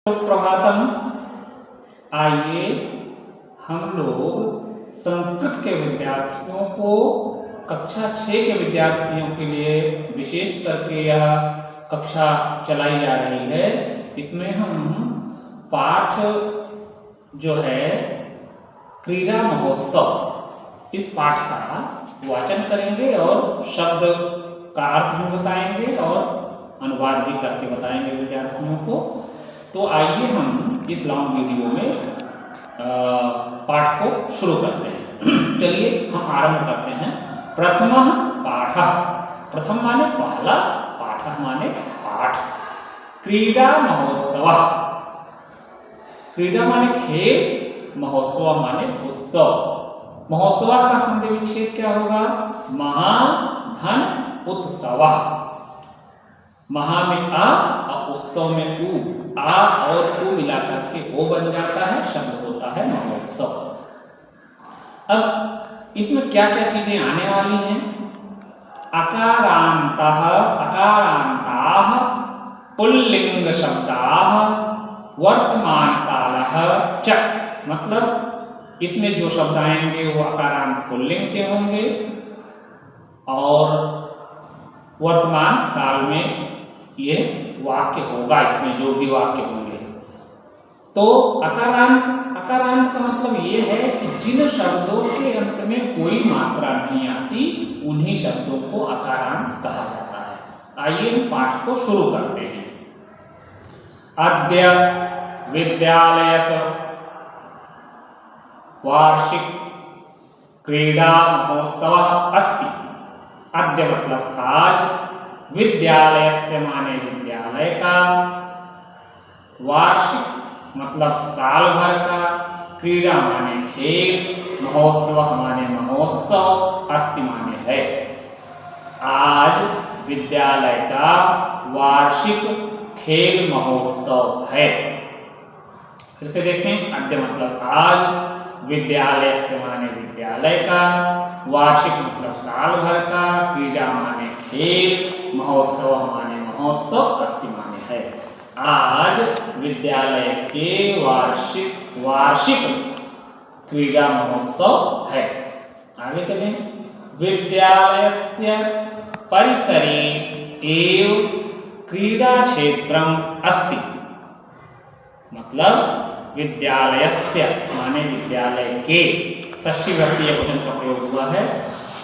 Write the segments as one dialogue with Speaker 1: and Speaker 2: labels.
Speaker 1: सुप्रभातम। आइए हम लोग संस्कृत के विद्यार्थियों को कक्षा 6 के विद्यार्थियों के लिए विशेष करके यह कक्षा चलाई जा रही है। इसमें हम पाठ जो है क्रीड़ा महोत्सव, इस पाठ का वाचन करेंगे और शब्द का अर्थ भी बताएंगे और अनुवाद भी करके बताएंगे विद्यार्थियों को। तो आइए हम इस लॉन्ग वीडियो में पाठ को शुरू करते हैं। चलिए हम आरंभ करते हैं। प्रथमः पाठः, प्रथम माने पहला, पाठः माने पाठ। क्रीड़ा महोत्सवः, क्रीड़ा माने खेल, महोत्सव माने उत्सव। महोत्सव का संधि विच्छेद क्या होगा? महा धन उत्सवः। महा में आ और उत्सव में उ, आ और उ मिलाकर के ओ बन जाता है, शब्द होता है महोत्सव। अब इसमें क्या क्या चीजें आने वाली हैं? अकारांतः, अकारांताः, पुल्लिंग शब्दाः, वर्तमान कालः च। मतलब इसमें जो शब्द आएंगे वो अकारांत पुल्लिंग के होंगे और वर्तमान काल में ये वाक्य होगा, इसमें जो भी वाक्य होंगे। तो अकारांत, अकारांत का मतलब ये है कि जिन शब्दों के अंत में कोई मात्रा नहीं आती उन्हीं शब्दों को अकारांत कहा जाता है। आइए हम पाठ को शुरू करते हैं। अद्य विद्यालयस्य वार्षिक क्रीड़ा महोत्सवः अस्ति। अद्य मतलब आज, विद्यालयस्य माने विद्यालय का, वार्षिक मतलब साल भर का, क्रीड़ा माने खेल, महोत्सव माने महोत्सव, अस्ति माने है। आज विद्यालय का वार्षिक खेल महोत्सव है। फिर से देखें, अद्य मतलब आज, विद्यालय से माने विद्यालय का, वार्षिक मतलब साल भर का, क्रीड़ा माने खेल, महोत्सव माने महोत्सव, अस्ति माने है। आज विद्यालय के वार्षिक क्रीड़ा महोत्सव है। आगे चलें। विद्यालयस्य परिसरे एव क्रीड़ा क्षेत्रम अस्ति। मतलब विद्यालयस्य माने विद्यालय के, षष्ठी विभक्ति एकवचन का प्रयोग हुआ है।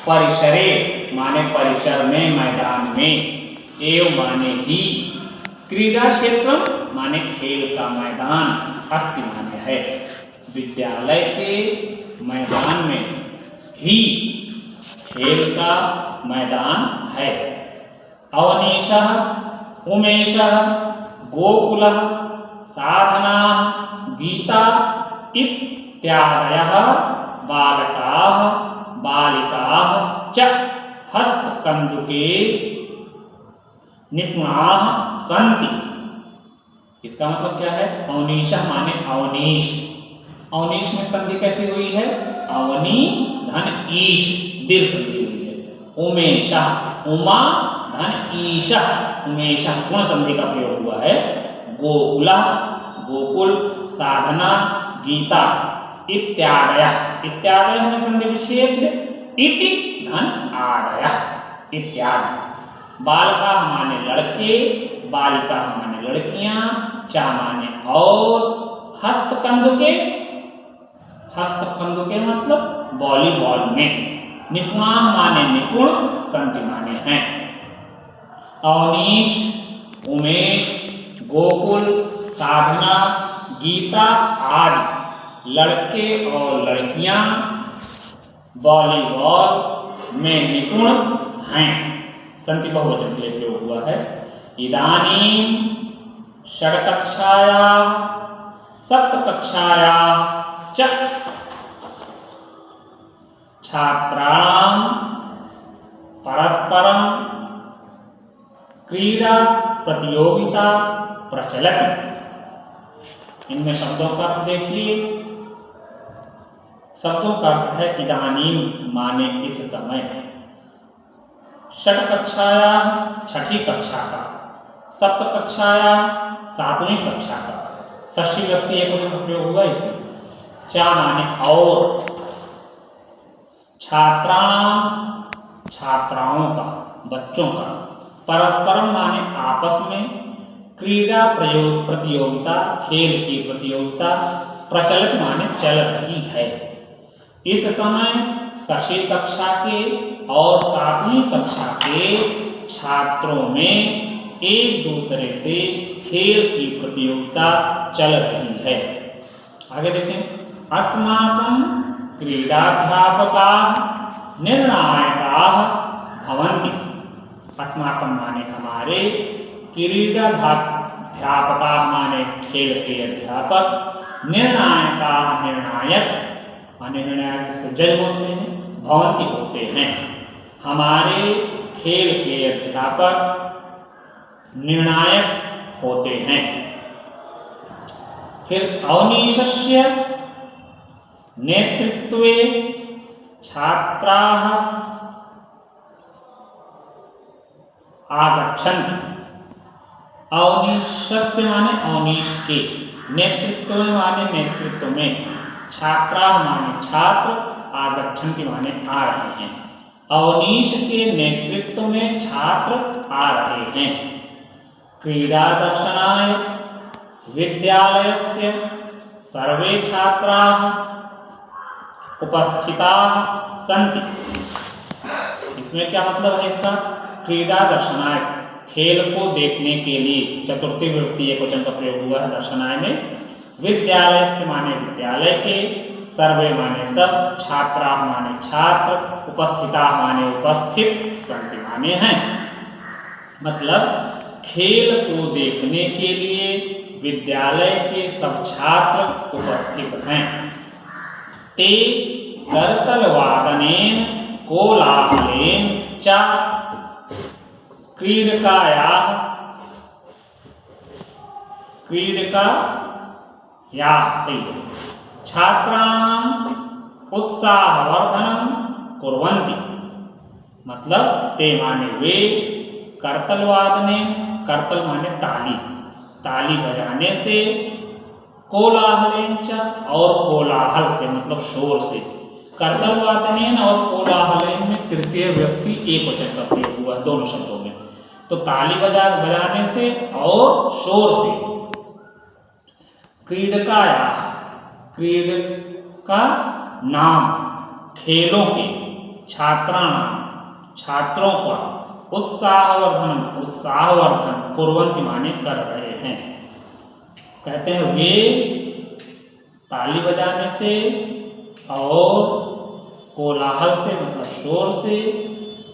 Speaker 1: परिसरे माने परिसर में, मैदान में, एव माने ही, क्रीड़ा क्षेत्र माने खेल का मैदान, अस्ति माने है। विद्यालय के मैदान में ही खेल का मैदान है। अवनीशः, उमेशः, गोकुलः, साधना, गीता इत्यादयः बालकाः बालिकाः च हस्तकंदुके निपुणाः सन्ति। इसका मतलब क्या है? अवनीशः माने अवनीश। अवनीश में संधि कैसी हुई है? अवनी धन ईश, दीर्घ संधि हुई है। उमेशः, उमा धन ईशः, उमेशः पूर्ण संधि का प्रयोग हुआ है। गोकुलः, गोकुल, साधना, गीता, इत्यादयः, इत्यादयः में संधि विच्छेद, इति धन आदयः, इत्यादि। बालका माने लड़के, बालिका माने लड़कियां, चा माने और, हस्तकंदुके, हस्तकंदुके मतलब वॉलीबॉल में, निपुणा माने निपुण, संति माने हैं। अवनीश, उमेश, गोकुल, साधना, गीता आदि लड़के और लड़कियां वॉलीबॉल में निपुण हैं। संति बहुवचन के लिए प्रयोग हुआ है। इदानीं षड्कक्षायाः सप्तकक्षायाः च छात्राणां परस्परं क्रीड़ा प्रतियोगिता प्रचलति। इनमें शब्दों का अर्थ देखिए। शब्दों का अर्थ है इदानीं माने इस समय, षठ कक्षायाः छठी कक्षा का, सप्त कक्षायाः सातवीं कक्षा का, षष्ठी विभक्ति एकवचन का प्रयोग हुआ इसमें। चा माने और, छात्राणाम छात्राओं का, बच्चों का, परस्परम माने आपस में, क्रीड़ा प्रयोग प्रतियोगिता खेल की प्रतियोगिता, प्रचलित माने चल रही है। इस समय 6वीं कक्षा के और 7वीं कक्षा के छात्रों में एक दूसरे से खेल की प्रतियोगिता चल रही है। आगे देखें, अस्माकं क्रीडाध्यापकाः निर्णायकाः भवन्ति। अस्माकं माने हमारे, क्रीडाध्यापकाः माने खेल के अध्यापक, निर्णायकाः निर्णायक माने निर्णायक जिसको जज बोलते हैं, भवन्ति होते हैं। हमारे खेल के अध्यापक निर्णायक होते हैं। फिर अवनीशस्य नेतृत्वे छात्राः आगच्छन्ति। अवनीशस्य माने अवनीश के, नेतृत्व माने नेतृत्व में, छात्राः माने छात्र, आगच्छन्ति माने आ रहे हैं। अवनीश के नेतृत्व में छात्र आ रहे हैं। क्रीडा दर्शनाय विद्यालयस्य सर्वे छात्राः उपस्थिताः सन्ति। इसमें क्या मतलब है इसका? क्रीडा दर्शनाय, खेल को देखने के लिए, चतुर्थी विभक्ति एकवचन का प्रयोग हुआ है दर्शनाय में। विद्यालय से माने विद्यालय के, सर्वे माने सब, छात्रा माने छात्र, उपस्थिता माने उपस्थित, सन्ति माने हैं। मतलब खेल को देखने के लिए विद्यालय के सब छात्र उपस्थित हैं। ते करतलवादनेन कोलाहलेन च क्रीडकायाः सही है, छात्राणां उत्साहवर्धनं कुर्वन्ति। मतलब ते माने वे, करतलवादने, करतल माने ताली, ताली बजाने से, कोलाहलेन च और कोलाहल से मतलब शोर से। करतलवादनेन और कोलाहलेन में तृतीय व्यक्ति एकवचन का प्रयोग हुआ है दोनों शब्दों में। तो ताली बजाने से और शोर से। क्रीडकायाः, क्रीडका नाम, खेलों के, छात्राणाम छात्रों का, उत्साहवर्धन उत्साहवर्धन, कुर्वन्ति माने कर रहे हैं। कहते हैं वे ताली बजाने से और कोलाहल से मतलब शोर से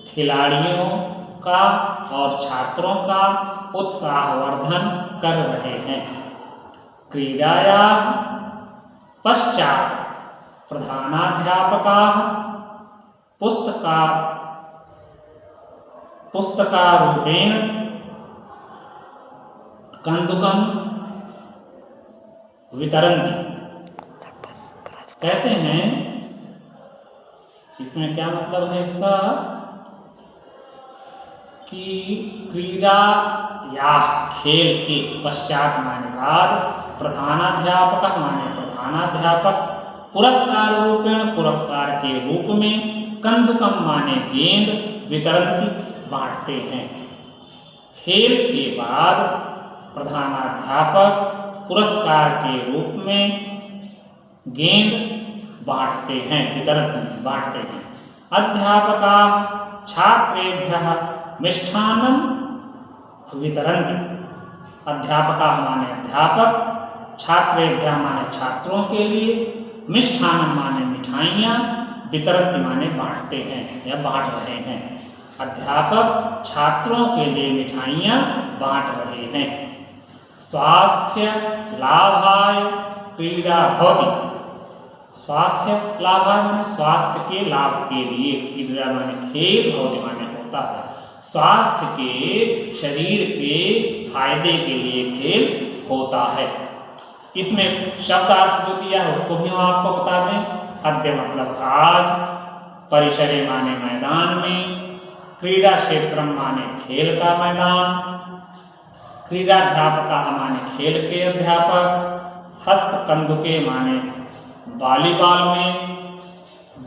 Speaker 1: खिलाड़ियों का और छात्रों का उत्साहवर्धन कर रहे हैं। क्रीडायाः पश्चात प्रधानाध्यापकाः पुस्तकारूपेण कंदुकं वितरन्ति। कहते हैं इसमें क्या मतलब है इसका कि क्रीड़ा या खेल के पश्चात माने बाद, प्रधानाध्यापक माने प्रधानाध्यापक, पुरस्कार रूपेण पुरस्कार के रूप में, कंदुकम माने गेंद, वितरन्ति बांटते हैं। खेल के बाद प्रधानाध्यापक पुरस्कार के रूप में गेंद बांटते हैं, वितरण बांटते हैं। अध्यापकाः छात्रेभ्यः मिष्ठान्नं वितरन्ति। अध्यापकाः माने अध्यापक, छात्रेभ्यः माने छात्रों के लिए, मिष्ठान्नं माने मिठाइयाँ, वितरन्ति माने बांटते हैं या बांट रहे हैं। अध्यापक छात्रों के लिए मिठाइयाँ बांट रहे हैं। स्वास्थ्य लाभाय क्रीड़ा भवति। स्वास्थ्य लाभाय माने स्वास्थ्य के लाभ के लिए, क्रीड़ा माने खेल, भवति माने होता है। स्वास्थ्य के, शरीर के फायदे के लिए खेल होता है। इसमें शब्दार्थ जो दिया है उसको भी हम आपको बता दें। अद्य मतलब आज, परिसरे माने मैदान में, क्रीड़ा क्षेत्रम माने खेल का मैदान, क्रीडाध्यापक माने खेल के अध्यापक, हस्तकंदुके माने वॉलीबॉल में,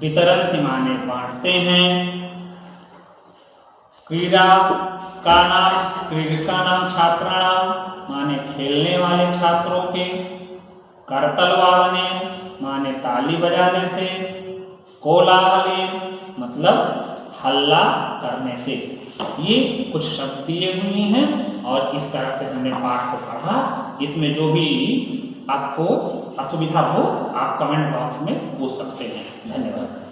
Speaker 1: वितरन्ति माने बांटते हैं, क्रीडा का नाम क्रीडकानाम छात्राणाम माने खेलने वाले छात्रों के, करतलवादने माने ताली बजाने से, कोलाहलेन मतलब हल्ला करने से। ये कुछ शब्द दिए हुए हैं और इस तरह से हमने पाठ को पढ़ा। इसमें जो भी आपको असुविधा हो आप कमेंट बॉक्स में पूछ सकते हैं। धन्यवाद।